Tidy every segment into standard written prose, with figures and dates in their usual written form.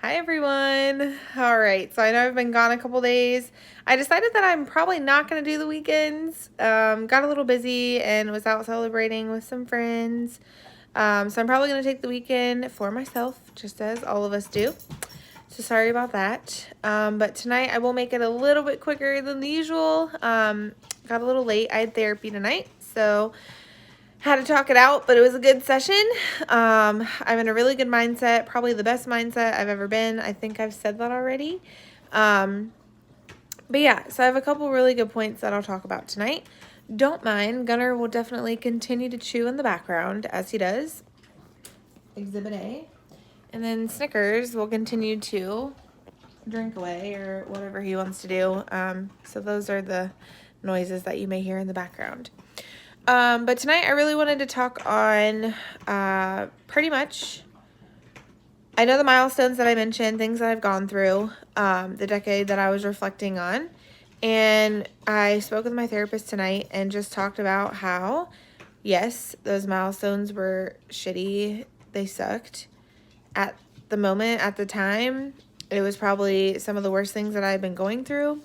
Hi everyone. All right, so I know I've been gone a couple days. I decided that I'm probably not going to do the weekends. Got a little busy and was out celebrating with some friends. So I'm probably going to take the weekend for myself, just as all of us do. So sorry about that. But tonight I will make it a little bit quicker than the usual. Got a little late. I had therapy tonight, so had to talk it out, but it was a good session. I'm in a really good mindset, probably the best mindset I've ever been. I think I've said that already. But yeah, so I have a couple really good points that I'll talk about tonight. Don't mind, Gunnar will definitely continue to chew in the background as he does. Exhibit A. And then Snickers will continue to drink away or whatever he wants to do. So those are the noises that you may hear in the background. But tonight I really wanted to talk on pretty much, I know the milestones that I mentioned, things that I've gone through, the decade that I was reflecting on. And I spoke with my therapist tonight and just talked about how, yes, those milestones were shitty. They sucked. At the moment, at the time, it was probably some of the worst things that I've been going through.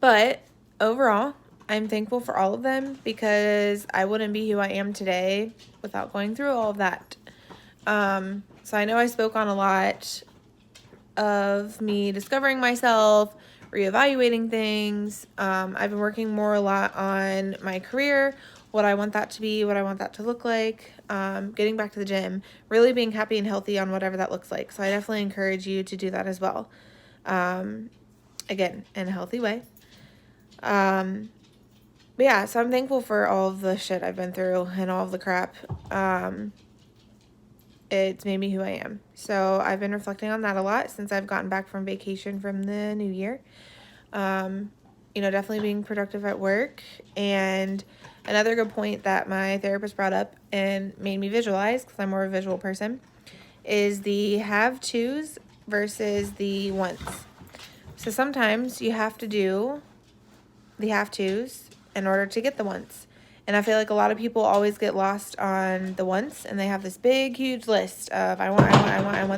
But overall, I'm thankful for all of them because I wouldn't be who I am today without going through all of that. So I know I spoke on a lot of me discovering myself, reevaluating things. I've been working more a lot on my career, what I want that to be, what I want that to look like, getting back to the gym, really being happy and healthy on whatever that looks like. So I definitely encourage you to do that as well. Again, in a healthy way. But yeah, so I'm thankful for all of the shit I've been through and all of the crap. It's made me who I am. So I've been reflecting on that a lot since I've gotten back from vacation from the new year. Definitely being productive at work. And another good point that my therapist brought up and made me visualize, because I'm more of a visual person, is the have-tos versus the wants. So sometimes you have to do the have-tos in order to get the wants. And I feel like a lot of people always get lost on the wants, and they have this big, huge list of I want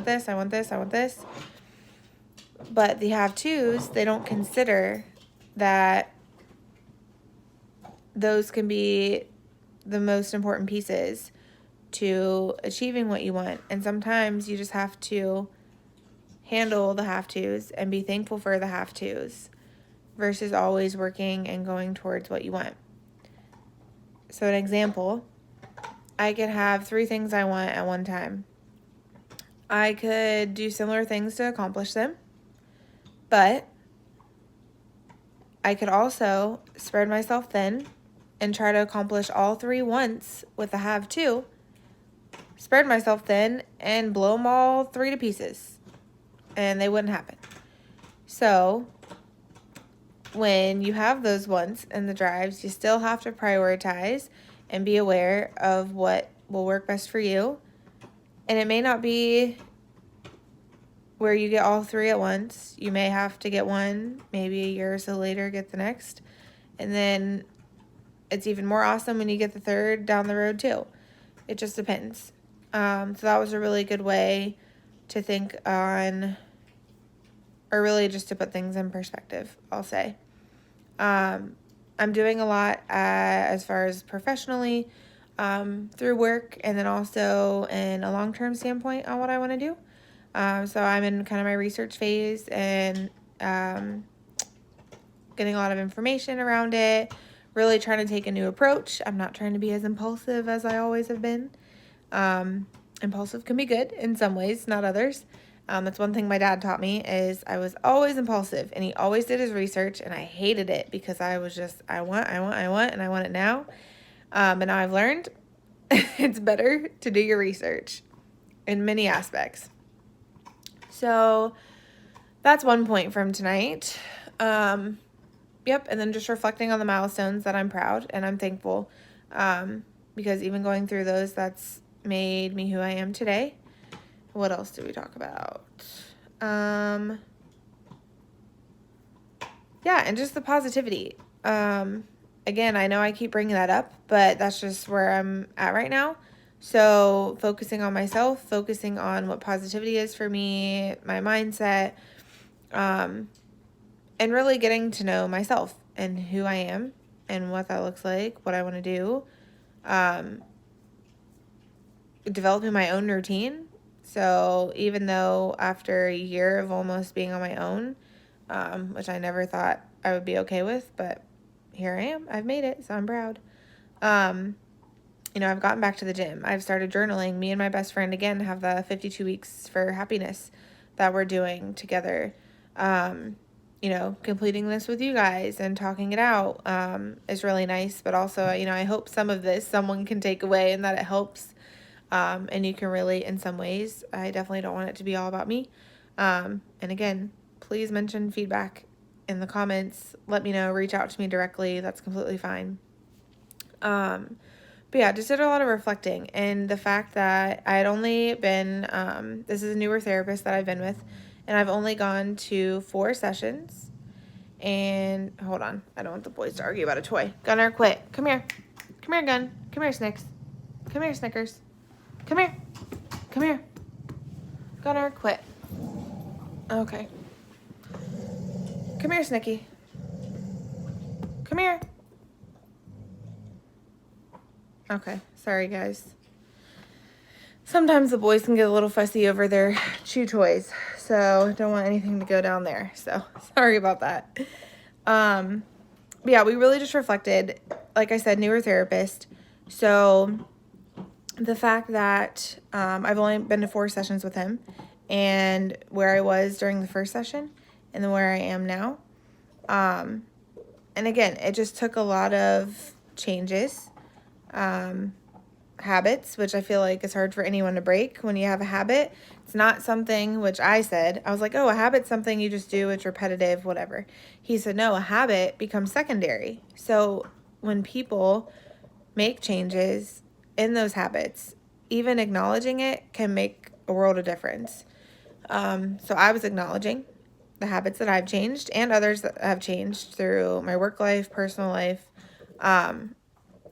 this, I want this, I want this. But the have-tos, they don't consider that those can be the most important pieces to achieving what you want. And sometimes you just have to handle the have-tos and be thankful for the have-tos versus always working and going towards what you want. So an example, I could have 3 things I want at one time. I could do similar things to accomplish them, but I could also spread myself thin and try to accomplish all 3 once with a have-to, spread myself thin and blow them all 3 to pieces, and they wouldn't happen. So when you have those wants and the drives, you still have to prioritize and be aware of what will work best for you. And it may not be where you get all 3 at once. You may have to get one, maybe a year or so later, get the next. And then it's even more awesome when you get the 3rd down the road too. It just depends. So that was a really good way to think on, or really just to put things in perspective, I'll say. I'm doing a lot as far as professionally through work, and then also in a long-term standpoint on what I want to do. So I'm in kind of my research phase and getting a lot of information around it, really trying to take a new approach. I'm not trying to be as impulsive as I always have been. Impulsive can be good in some ways, not others. That's one thing my dad taught me is I was always impulsive, and he always did his research, and I hated it because I was just, I want, and I want it now. But now I've learned it's better to do your research in many aspects. So that's one point from tonight. And then just reflecting on the milestones that I'm proud and I'm thankful because even going through those, that's made me who I am today. What else did we talk about? And just the positivity. Again, I know I keep bringing that up, but that's just where I'm at right now. So focusing on myself, focusing on what positivity is for me, my mindset, and really getting to know myself and who I am and what that looks like, what I want to do. Developing my own routine. So even though after a year of almost being on my own, which I never thought I would be okay with, but here I am. I've made it, so I'm proud. I've gotten back to the gym. I've started journaling. Me and my best friend, again, have the 52 weeks for happiness that we're doing together. Completing this with you guys and talking it out is really nice. But also, I hope some of this someone can take away and that it helps. And you can relate in some ways. I definitely don't want it to be all about me. And again, please mention feedback in the comments. Let me know. Reach out to me directly. That's completely fine. But yeah, just did a lot of reflecting, and the fact that I had only been, this is a newer therapist that I've been with, and I've only gone to 4 sessions. And hold on, I don't want the boys to argue about a toy. Gunner, quit. Come here. Come here, Gun. Come here, Snicks. Come here, Snickers. Come here. Come here. Gunner, quit. Okay. Come here, Snicky. Come here. Okay, sorry guys. Sometimes the boys can get a little fussy over their chew toys, so don't want anything to go down there. So sorry about that. But yeah, we really just reflected, like I said, newer therapist. So the fact that I've only been to 4 sessions with him, and where I was during the first session and then where I am now. And again, it just took a lot of changes. Habits, which I feel like is hard for anyone to break. When you have a habit, it's not something, which I said, I was like, oh, a habit's something you just do, it's repetitive, whatever. He said, no, a habit becomes secondary. So when people make changes in those habits, even acknowledging it can make a world of difference. So I was acknowledging the habits that I've changed and others that have changed through my work life, personal life,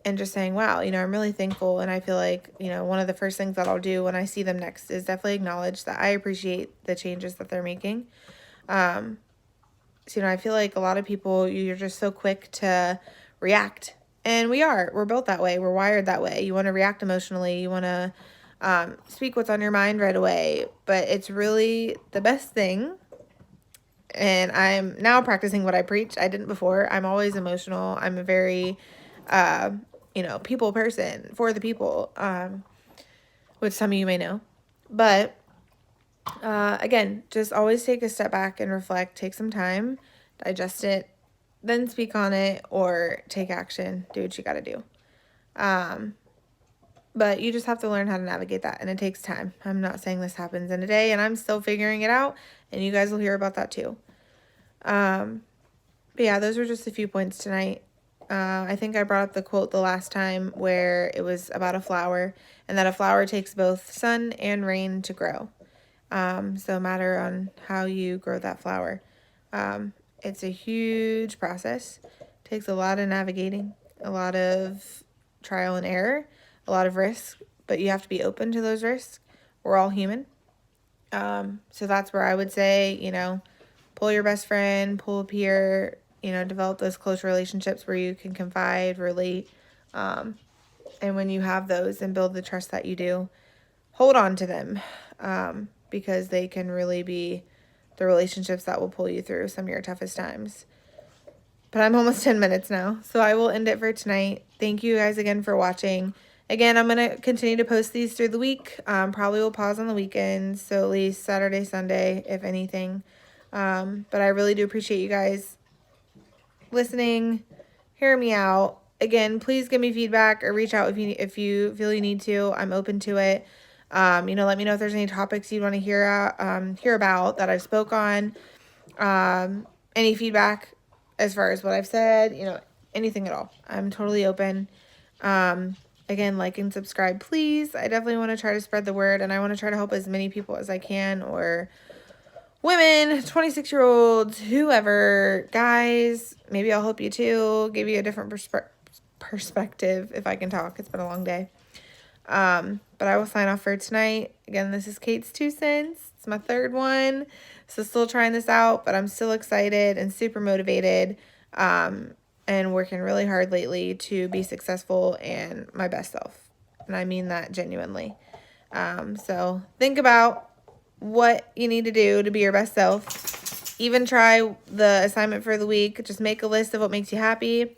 and just saying, wow, I'm really thankful. And I feel like, one of the first things that I'll do when I see them next is definitely acknowledge that I appreciate the changes that they're making. I feel like a lot of people, you're just so quick to react. And we're built that way. We're wired that way. You want to react emotionally. You want to speak what's on your mind right away. But it's really the best thing. And I'm now practicing what I preach. I didn't before. I'm always emotional. I'm a very people person, for the people, which some of you may know. But again, just always take a step back and reflect, take some time, digest it, then speak on it, or take action, do what you got to do. But you just have to learn how to navigate that, and it takes time. I'm not saying this happens in a day, and I'm still figuring it out, and you guys will hear about that too. But yeah, those were just a few points tonight. I think I brought up the quote the last time where it was about a flower, and that a flower takes both sun and rain to grow. So matter on how you grow that flower. It's a huge process. It takes a lot of navigating, a lot of trial and error, a lot of risk, but you have to be open to those risks. We're all human. So that's where I would say, pull your best friend, pull a peer, develop those close relationships where you can confide, relate. And when you have those and build the trust that you do, hold on to them, because they can really be the relationships that will pull you through some of your toughest times. But I'm almost 10 minutes now, so I will end it for tonight. Thank you guys again for watching. Again, I'm going to continue to post these through the week. Probably will pause on the weekends, so at least Saturday, Sunday, if anything. But I really do appreciate you guys listening, hear me out. Again, please give me feedback or reach out if you feel you need to. I'm open to it. Let me know if there's any topics you'd want to hear about that I've spoke on. Any feedback as far as what I've said, anything at all. I'm totally open. Again, like and subscribe, please. I definitely want to try to spread the word, and I want to try to help as many people as I can, or women, 26-year-olds, whoever, guys, maybe I'll help you too, give you a different perspective if I can talk. It's been a long day. But I will sign off for tonight. Again, this is Kate's 2 cents. It's my third one. So still trying this out, but I'm still excited and super motivated. And working really hard lately to be successful and my best self. And I mean that genuinely. So think about what you need to do to be your best self. Even try the assignment for the week. Just make a list of what makes you happy.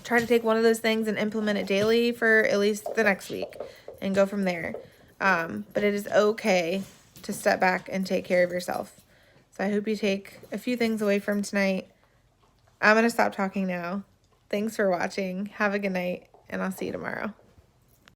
Try to take one of those things and implement it daily for at least the next week and go from there. But it is okay to step back and take care of yourself. So I hope you take a few things away from tonight. I'm going to stop talking now. Thanks for watching. Have a good night, and I'll see you tomorrow.